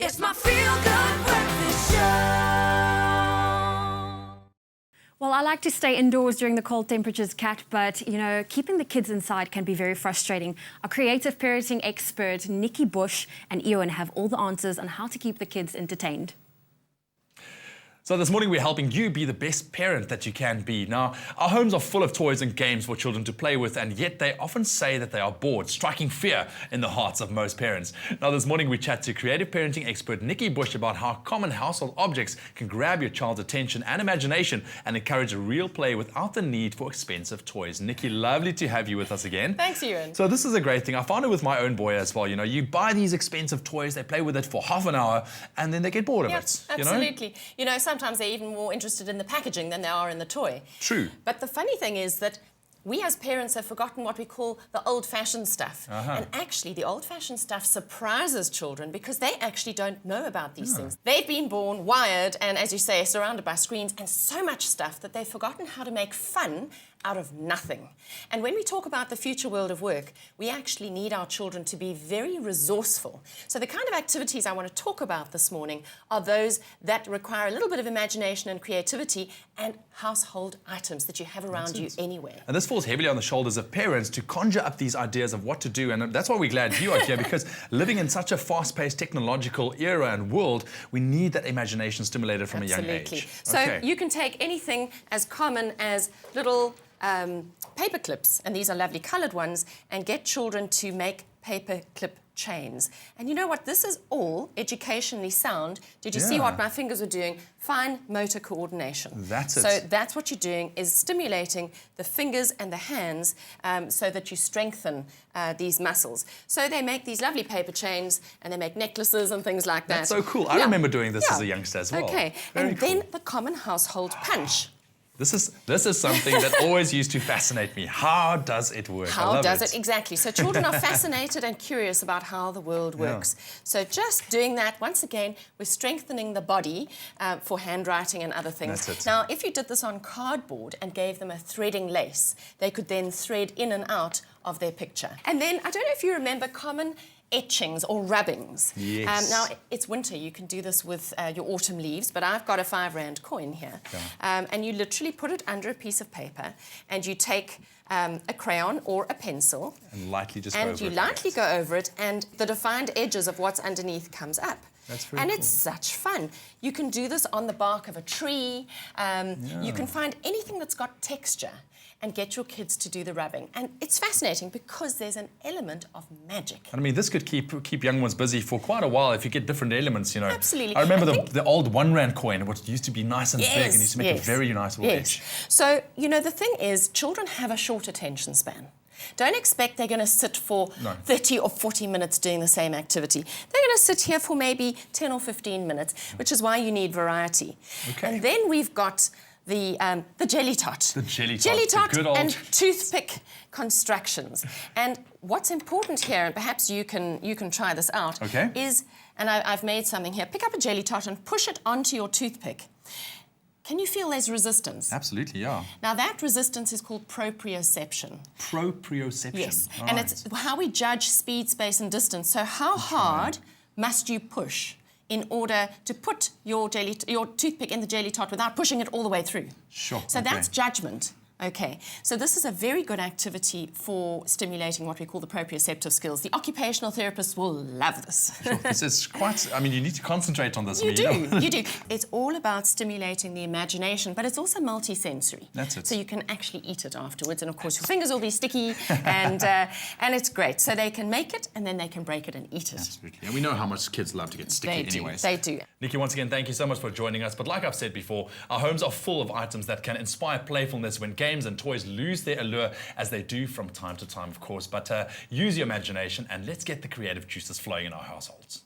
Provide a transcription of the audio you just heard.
It's my feel-good breakfast show. Well, I like to stay indoors during the cold temperatures, Kat, but, you know, keeping the kids inside can be very frustrating. Our creative parenting expert, Nikki Bush and Ewan have all the answers on how to keep the kids entertained. So this morning we're helping you be the best parent that you can be. Now, our homes are full of toys and games for children to play with, and yet they often say that they are bored, striking fear in the hearts of most parents. Now, this morning we chat to creative parenting expert Nikki Bush about how common household objects can grab your child's attention and imagination and encourage real play without the need for expensive toys. Nikki, lovely to have you with us again. Thanks, Ewan. So this is a great thing. I found it with my own boy as well. You know, you buy these expensive toys, they play with it for half an hour, and then they get bored of it. Absolutely. You know, sometimes they're even more interested in the packaging than they are in the toy. True. But the funny thing is that we as parents have forgotten what we call the old-fashioned stuff. And actually, the old-fashioned stuff surprises children because they actually don't know about these things. They've been born wired and, as you say, surrounded by screens and so much stuff that they've forgotten how to make fun out of nothing. And when we talk about the future world of work, we actually need our children to be very resourceful. So the kind of activities I want to talk about this morning are those that require a little bit of imagination and creativity and household items that you have around you anywhere. And this falls heavily on the shoulders of parents to conjure up these ideas of what to do, and that's why we're glad you are here, because living in such a fast-paced technological era and world, we need that imagination stimulated from a young age. So you can take anything as common as little paper clips, and these are lovely coloured ones, and get children to make paper clip chains. And you know what? This is all educationally sound. Did you see what my fingers were doing? Fine motor coordination. That's it. So that's what you're doing, is stimulating the fingers and the hands so that you strengthen these muscles. So they make these lovely paper chains and they make necklaces and things like that. That's so cool. I remember doing this as a youngster as well. Okay. Very and cool. then the common household punch. This is something that always used to fascinate me. How does it work? How does it? Exactly. So children are fascinated and curious about how the world works. So just doing that, once again, we're strengthening the body for handwriting and other things. That's it. Now, if you did this on cardboard and gave them a threading lace, they could then thread in and out of their picture. And then, I don't know if you remember common etchings or rubbings. Yes. Now, it's winter. You can do this with your autumn leaves, but I've got a 5 Rand coin here. And you literally put it under a piece of paper, and you take a crayon or a pencil. And lightly just go over it, and the defined edges of what's underneath comes up. That's very and cool. It's such fun. You can do this on the bark of a tree. You can find anything that's got texture and get your kids to do the rubbing. And it's fascinating because there's an element of magic. I mean, this could keep young ones busy for quite a while if you get different elements, you know. Absolutely. I remember the old 1 Rand coin, which used to be nice and big and used to make a very nice little edge. So, you know, the thing is, children have a short attention span. Don't expect they're going to sit for 30 or 40 minutes doing the same activity. They're going to sit here for maybe 10 or 15 minutes, which is why you need variety. Okay. And then we've got the jelly tot. The jelly tot. Jelly tot the good old... and toothpick constructions. And what's important here, and perhaps you can try this out, is, and I've made something here, pick up a jelly tot and push it onto your toothpick. Can you feel there's resistance? Absolutely, yeah. Now, that resistance is called proprioception. Proprioception. Yes, right. And it's how we judge speed, space, and distance. So how hard must you push in order to put your toothpick in the jelly tot without pushing it all the way through? Sure. So that's judgment. Okay, so this is a very good activity for stimulating what we call the proprioceptive skills. The occupational therapists will love this. Sure. This is quite, I mean, you need to concentrate on this. You do. It's all about stimulating the imagination, but it's also multi-sensory. That's it. So you can actually eat it afterwards, and of course your fingers will be sticky, and it's great. So they can make it, and then they can break it and eat it. Absolutely. And we know how much kids love to get sticky anyways. They do. Nikki, once again, thank you so much for joining us. But like I've said before, our homes are full of items that can inspire playfulness when games and toys lose their allure, as they do from time to time, of course. But use your imagination and let's get the creative juices flowing in our households.